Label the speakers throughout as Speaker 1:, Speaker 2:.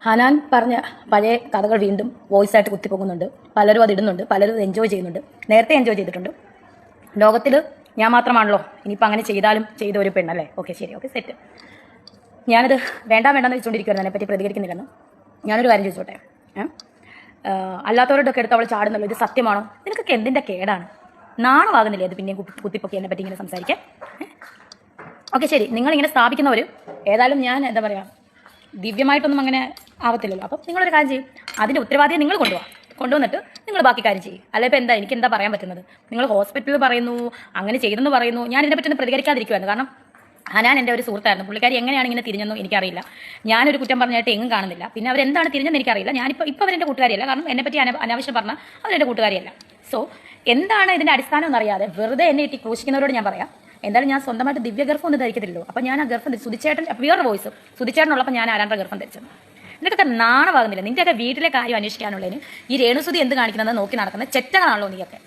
Speaker 1: ഹനാൻ പറഞ്ഞ പഴയ കഥകൾ വീണ്ടും വോയിസ് ആയിട്ട് കുത്തിപ്പോകുന്നുണ്ട്. പലരും അത് ഇടുന്നുണ്ട്, പലരും അത് എൻജോയ് ചെയ്യുന്നുണ്ട്. നേരത്തെ എൻജോയ് ചെയ്തിട്ടുണ്ട്. ലോകത്തിൽ ഞാൻ മാത്രമാണല്ലോ ഇനിയിപ്പോൾ അങ്ങനെ ചെയ്താലും ചെയ്ത ഒരു പെണ്ണല്ലേ. ഓക്കെ, ശരി, ഓക്കെ, സെറ്റ്. ഞാനത് വേണ്ടെന്ന് വെച്ചുകൊണ്ടിരിക്കുകയായിരുന്നു, അതിനെപ്പറ്റി പ്രതികരിക്കുന്നില്ലെന്ന്. ഞാനൊരു കാര്യം ചോദിച്ചോട്ടെ. അല്ലാത്തവരോടൊക്കെ എടുത്ത് അവൾ ചാടുന്നല്ലോ, ഇത് സത്യമാണോ? നിനക്കൊക്കെ എന്തിൻ്റെ കേടാണ്? നാണമാകുന്നില്ലേ അത് പിന്നെയും കുത്തിപ്പൊക്കി എന്നെ പറ്റി ഇങ്ങനെ സംസാരിക്കാൻ? ഓക്കെ, ശരി, നിങ്ങളിങ്ങനെ സ്ഥാപിക്കുന്നവർ ഏതായാലും ഞാൻ എന്താ പറയുക, ദിവ്യമായിട്ടൊന്നും അങ്ങനെ ആവത്തില്ലല്ലോ. അപ്പം നിങ്ങളൊരു കാര്യം ചെയ്യും, അതിൻ്റെ ഉത്തരവാദിയെ നിങ്ങൾ കൊണ്ടുവന്നിട്ട് നിങ്ങൾ ബാക്കി കാര്യം ചെയ്യും. അല്ല ഇപ്പോൾ എനിക്ക് എന്താ പറയാൻ പറ്റുന്നത്? നിങ്ങൾ ഹോസ്പിറ്റലിൽ പറയുന്നു, അങ്ങനെ ചെയ്തെന്ന് പറയുന്നു. ഞാൻ ഇതിനെപ്പറ്റി ഒന്ന് പ്രതികരിക്കാതിരിക്കുമായിരുന്നു. കാരണം ഹനാൻ എൻ്റെ ഒരു സുഹൃത്തായിരുന്നു. പുള്ളിക്കാരി എങ്ങനെയാണ് ഇങ്ങനെ തിരിഞ്ഞെന്നും എനിക്കറിയില്ല. ഞാനൊരു കുറ്റം പറഞ്ഞായിട്ട് എങ്ങും കാണുന്നില്ല. പിന്നെ അവരെന്താണ് തിരിഞ്ഞെന്ന് എനിക്കറിയില്ല. ഇപ്പോൾ അവരെൻ്റെ കൂട്ടുകാരിയല്ല. കാരണം എന്നെപ്പറ്റി അനാവശ്യം പറഞ്ഞാൽ അവരെൻ്റെ കൂട്ടുകാരിയല്ല. സോ എന്താണ് ഇതിൻ്റെ അടിസ്ഥാനം എന്നറിയാതെ വെറുതെ എന്നെ ഇട്ടി ക്രൂശിക്കുന്നവരോട് ഞാൻ പറയാം, എന്തായാലും ഞാൻ സ്വന്തമായിട്ട് ദിവ്യഗർഭം ഒന്നും ധരിക്കത്തില്ലല്ലോ. അപ്പോൾ ഞാൻ ആ ഗർഭം സുധിച്ചേട്ടൻ വേറെ വോയിസ് സുധിച്ചേട്ടനുള്ളപ്പോൾ ഞാൻ ആരാണ്ട ഗർഭം ധരിച്ചത്. നിനക്കൊക്കെ നാണമാകുന്നില്ല? നിൻ്റെയൊക്കെ വീട്ടിലെ കാര്യം അന്വേഷിക്കാനുള്ളതിന് ഈ രേണുസുതി എന്ത് കാണിക്കുന്നത് നോക്കി നടക്കുന്ന ചെറ്റകളാണല്ലോ നീയൊക്കെ.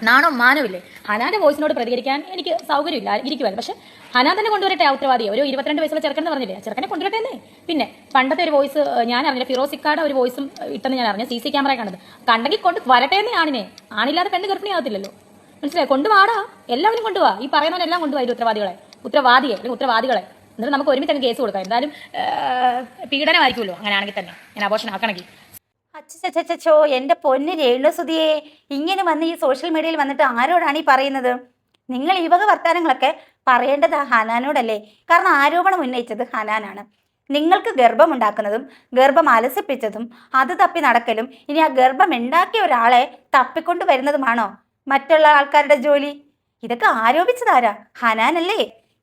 Speaker 1: നാണോ മാനമില്ലേ? ഹനാന്റെ വോയിസിനോട് പ്രതികരിക്കാൻ എനിക്ക് സൗകര്യമില്ല, ഇരിക്കുവായിരുന്നു. പക്ഷെ ഹനാൻ തന്നെ കൊണ്ടുവരട്ടെ ആ ഉത്തരവാദിയെ. ഒരു 22 വയസ്സുള്ള ചെറുക്കൻ എന്ന് പറഞ്ഞില്ലേ, ചെറുക്കനെ കൊണ്ടുവരട്ടെ എന്നേ. പിന്നെ പണ്ടത്തെ ഒരു വോയിസ് ഞാൻ അറിഞ്ഞില്ല, ഫിറോസിക്കാടെ ഒരു വോയിസും ഇട്ടെന്ന് ഞാൻ അറിഞ്ഞു, CC ക്യാമറ കണ്ടത്. കണ്ടെങ്കിൽ കൊണ്ട് വരട്ടെ എന്നേ ആണിനെ. ആണില്ലാതെ പെണ്ണ് ഗർഭിണിയാകത്തില്ലല്ലോ, മനസ്സിലായി? കൊണ്ടുവാടാ, എല്ലാവരും കൊണ്ടുപോവാ. ഈ പറയുന്നവരെല്ലാം കൊണ്ടുപോയി ഉത്തരവാദിയെ അല്ലെങ്കിൽ ഉത്തരവാദികളെ. എന്നിട്ട് നമുക്ക് ഒരുമിച്ച് അങ്ങ് കേസ് കൊടുക്കാം. എന്തായാലും പീഡനമായിരിക്കുമല്ലോ അങ്ങനെയാണെങ്കിൽ തന്നെ, ഞാൻ അബോർഷൻ ആക്കണമെങ്കിൽ.
Speaker 2: അച്ചോ, എന്റെ പൊന്ന് രേണുസുതിയെ, ഇങ്ങനെ വന്ന് ഈ സോഷ്യൽ മീഡിയയിൽ വന്നിട്ട് ആരോടാണ് ഈ പറയുന്നത്? നിങ്ങൾ ഈ വക വർത്താനങ്ങളൊക്കെ പറയേണ്ടത് ഹനാനോടല്ലേ? കാരണം ആരോപണം ഉന്നയിച്ചത് ഹനാനാണ്. നിങ്ങൾക്ക് ഗർഭമുണ്ടാക്കുന്നതും ഗർഭം അലസിപ്പിച്ചതും അത് തപ്പി നടക്കലും ഇനി ആ ഗർഭം ഉണ്ടാക്കിയ ഒരാളെ തപ്പിക്കൊണ്ട് വരുന്നതുമാണോ മറ്റുള്ള ആൾക്കാരുടെ ജോലി? ഇതൊക്കെ ആരോപിച്ചതാരാ? ഹനാനല്ലേ?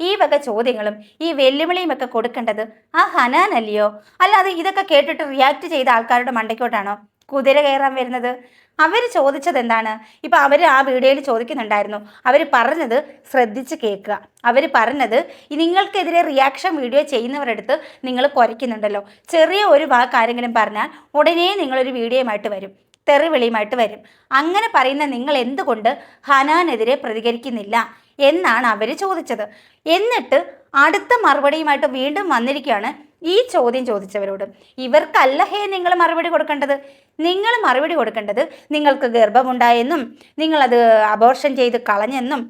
Speaker 2: ഈ വക ചോദ്യങ്ങളും ഈ വെല്ലുവിളിയും ഒക്കെ കൊടുക്കേണ്ടത് ആ ഹനാനല്ലയോ? അല്ലാതെ ഇതൊക്കെ കേട്ടിട്ട് റിയാക്ട് ചെയ്ത ആൾക്കാരുടെ മണ്ടയ്ക്കോട്ടാണോ കുതിര കയറാൻ വരുന്നത്? അവർ ചോദിച്ചത് എന്താണ്? ഇപ്പം അവർ ആ വീഡിയോയിൽ ചോദിക്കുന്നുണ്ടായിരുന്നു. അവർ പറഞ്ഞത് ശ്രദ്ധിച്ച് കേൾക്കുക. അവർ പറഞ്ഞത് നിങ്ങൾക്കെതിരെ റിയാക്ഷൻ വീഡിയോ ചെയ്യുന്നവരടുത്ത് നിങ്ങൾ കുരയ്ക്കുന്നുണ്ടല്ലോ, ചെറിയ ഒരു വാക്കാരെങ്കിലും പറഞ്ഞാൽ ഉടനെ നിങ്ങളൊരു വീഡിയോയുമായിട്ട് വരും, തെറിവിളിയുമായിട്ട് വരും. അങ്ങനെ പറയുന്ന നിങ്ങൾ എന്തുകൊണ്ട് ഹനാനെതിരെ പ്രതികരിക്കുന്നില്ല എന്നാണ് അവർ ചോദിച്ചത്. എന്നിട്ട് അടുത്ത മറുപടിയുമായിട്ട് വീണ്ടും വന്നിരിക്കുകയാണ് ഈ ചോദ്യം ചോദിച്ചവരോട്. ഇവർക്കല്ലഹേ നിങ്ങൾ മറുപടി കൊടുക്കേണ്ടത്. നിങ്ങൾ മറുപടി കൊടുക്കേണ്ടത് നിങ്ങൾക്ക് ഗർഭമുണ്ടായെന്നും നിങ്ങളത് അബോർഷൻ ചെയ്ത് കളഞ്ഞെന്നും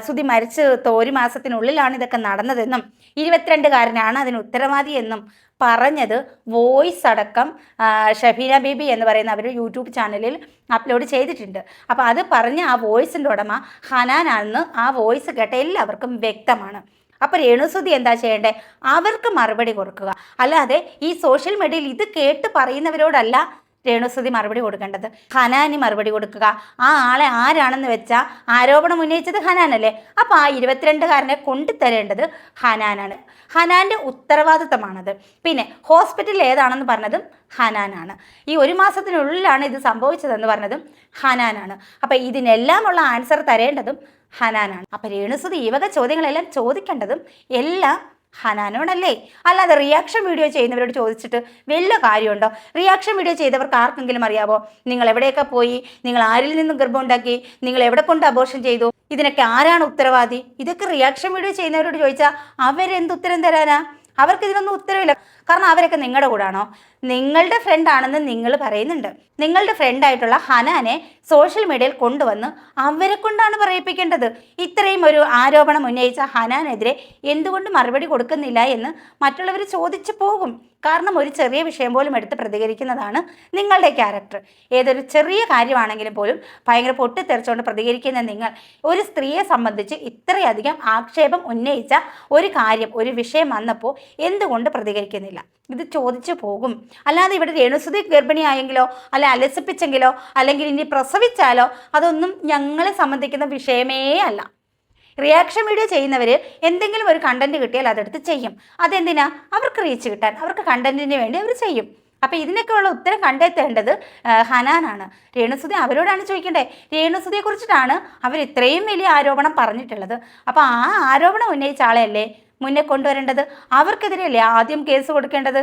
Speaker 2: സുധി മരിച്ച് 1 മാസത്തിനുള്ളിലാണ് ഇതൊക്കെ നടന്നതെന്നും 22കാരനാണ് അതിന് ഉത്തരവാദി എന്നും പറഞ്ഞത് വോയിസ് അടക്കം ഷഫീന ബീബി എന്ന് പറയുന്ന അവർ യൂട്യൂബ് ചാനലിൽ അപ്ലോഡ് ചെയ്തിട്ടുണ്ട്. അപ്പോൾ അത് പറഞ്ഞ ആ വോയിസിൻ്റെ ഉടമ ഹനാനാണെന്ന് ആ വോയിസ് കേട്ട എല്ലാവർക്കും വ്യക്തമാണ്. അപ്പോൾ രേണുസുതി എന്താ ചെയ്യേണ്ടേ? അവർക്ക് മറുപടി കൊടുക്കുക. അല്ലാതെ ഈ സോഷ്യൽ മീഡിയയിൽ ഇത് കേട്ട് പറയുന്നവരോടല്ല രേണുസുതി മറുപടി കൊടുക്കേണ്ടത്, ഹനാനി മറുപടി കൊടുക്കുക. ആ ആളെ ആരാണെന്ന് വെച്ചാൽ ആരോപണം ഉന്നയിച്ചത് ഹനാനല്ലേ? അപ്പോൾ ആ 22കാരനെ കൊണ്ടുതരേണ്ടത് ഹനാനാണ്. ഹനാൻ്റെ ഉത്തരവാദിത്തമാണത്. പിന്നെ ഹോസ്പിറ്റൽ ഏതാണെന്ന് പറഞ്ഞതും ഹനാനാണ്. ഈ 1 മാസത്തിനുള്ളിലാണ് ഇത് സംഭവിച്ചതെന്ന് പറഞ്ഞതും ഹനാനാണ്. അപ്പം ഇതിനെല്ലാമുള്ള ആൻസർ തരേണ്ടതും ഹനാനാണ്. അപ്പം രേണുസുതി ഈ വക ചോദ്യങ്ങളെല്ലാം ചോദിക്കേണ്ടതും എല്ലാം ഹനാനോടല്ലേ? അല്ലാതെ റിയാക്ഷൻ വീഡിയോ ചെയ്യുന്നവരോട് ചോദിച്ചിട്ട് വല്ല കാര്യമുണ്ടോ? റിയാക്ഷൻ വീഡിയോ ചെയ്തവർക്ക് ആർക്കെങ്കിലും അറിയാവോ നിങ്ങൾ എവിടെയൊക്കെ പോയി, നിങ്ങൾ ആരിൽ നിന്നും ഗർഭം ഉണ്ടാക്കി, നിങ്ങൾ എവിടെ കൊണ്ട് അബോർഷൻ ചെയ്തു, ഇതിനൊക്കെ ആരാണ് ഉത്തരവാദി? ഇതൊക്കെ റിയാക്ഷൻ വീഡിയോ ചെയ്യുന്നവരോട് ചോദിച്ചാൽ അവരെന്ത് ഉത്തരം തരാനാ? അവർക്ക് ഇതിനൊന്നും ഉത്തരവില്ല. കാരണം അവരൊക്കെ നിങ്ങളുടെ കൂടാണോ? നിങ്ങളുടെ ഫ്രണ്ട് ആണെന്ന് നിങ്ങൾ പറയുന്നുണ്ട്. നിങ്ങളുടെ ഫ്രണ്ടായിട്ടുള്ള ഹനാനെ സോഷ്യൽ മീഡിയയിൽ കൊണ്ടുവന്ന് അവരെ കൊണ്ടാണ് പറയിപ്പിക്കേണ്ടത്. ഇത്രയും ഒരു ആരോപണം ഉന്നയിച്ച ഹനാനെതിരെ എന്തുകൊണ്ട് മറുപടി കൊടുക്കുന്നില്ല എന്ന് മറ്റുള്ളവർ ചോദിച്ചു പോകും. കാരണം ഒരു ചെറിയ വിഷയം പോലും എടുത്ത് പ്രതികരിക്കുന്നതാണ് നിങ്ങളുടെ ക്യാരക്ടർ. ഏതൊരു ചെറിയ കാര്യമാണെങ്കിലും പോലും ഭയങ്കര പൊട്ടിത്തെറിച്ചുകൊണ്ട് പ്രതികരിക്കുന്ന നിങ്ങൾ ഒരു സ്ത്രീയെ സംബന്ധിച്ച് ഇത്രയധികം ആക്ഷേപം ഉന്നയിച്ച ഒരു കാര്യം, ഒരു വിഷയം വന്നപ്പോൾ എന്തുകൊണ്ട് പ്രതികരിക്കുന്നില്ല? ഇത് ചോദിച്ചു പോകും. അല്ലാതെ ഇവിടെ രേണുസുതി ഗർഭിണിയായെങ്കിലോ അല്ല അലസിപ്പിച്ചെങ്കിലോ അല്ലെങ്കിൽ ഇനി പ്രസവിച്ചാലോ അതൊന്നും ഞങ്ങളെ സംബന്ധിക്കുന്ന വിഷയമേ അല്ല. റിയാക്ഷൻ വീഡിയോ ചെയ്യുന്നവർ എന്തെങ്കിലും ഒരു കണ്ടന്റ് കിട്ടിയാൽ അതെടുത്ത് ചെയ്യും. അതെന്തിനാ? അവർക്ക് റീച്ച് കിട്ടാൻ, അവർക്ക് കണ്ടന്റിന് വേണ്ടി അവർ ചെയ്യും. അപ്പം ഇതിനൊക്കെയുള്ള ഉത്തരം കണ്ടെത്തേണ്ടത് ഹനാനാണ്. രേണുസുതി അവരോടാണ് ചോദിക്കേണ്ടത്. രേണുസുതിയെ കുറിച്ചിട്ടാണ് അവർ ഇത്രയും വലിയ ആരോപണം പറഞ്ഞിട്ടുള്ളത്. അപ്പോൾ ആ ആരോപണം ഉന്നയിച്ച ആളെയല്ലേ മുന്നേ കൊണ്ടുവരേണ്ടത്? അവർക്കെതിരെയല്ലേ ആദ്യം കേസ് കൊടുക്കേണ്ടത്?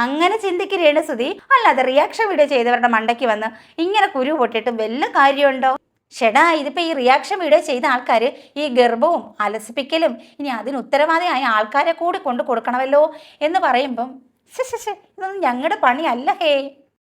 Speaker 2: അങ്ങനെ ചിന്തിക്കുക രേണുസുതി. അല്ലാതെ റിയാക്ഷൻ വീഡിയോ ചെയ്തവരുടെ മണ്ടയ്ക്ക് വന്ന് ഇങ്ങനെ കുരു പൊട്ടിയിട്ട് വല്ല കാര്യമുണ്ടോ? ഷെടാ, ഇതിപ്പോൾ ഈ റിയാക്ഷൻ വീഡിയോ ചെയ്ത ആൾക്കാർ ഈ ഗർഭവും അലസിപ്പിക്കലും ഇനി അതിന് ഉത്തരവാദിയായ ആൾക്കാരെ കൂടി കൊണ്ട് കൊടുക്കണമല്ലോ എന്ന് പറയുമ്പം ഇതൊന്നും ഞങ്ങളുടെ പണിയല്ല ഹേ.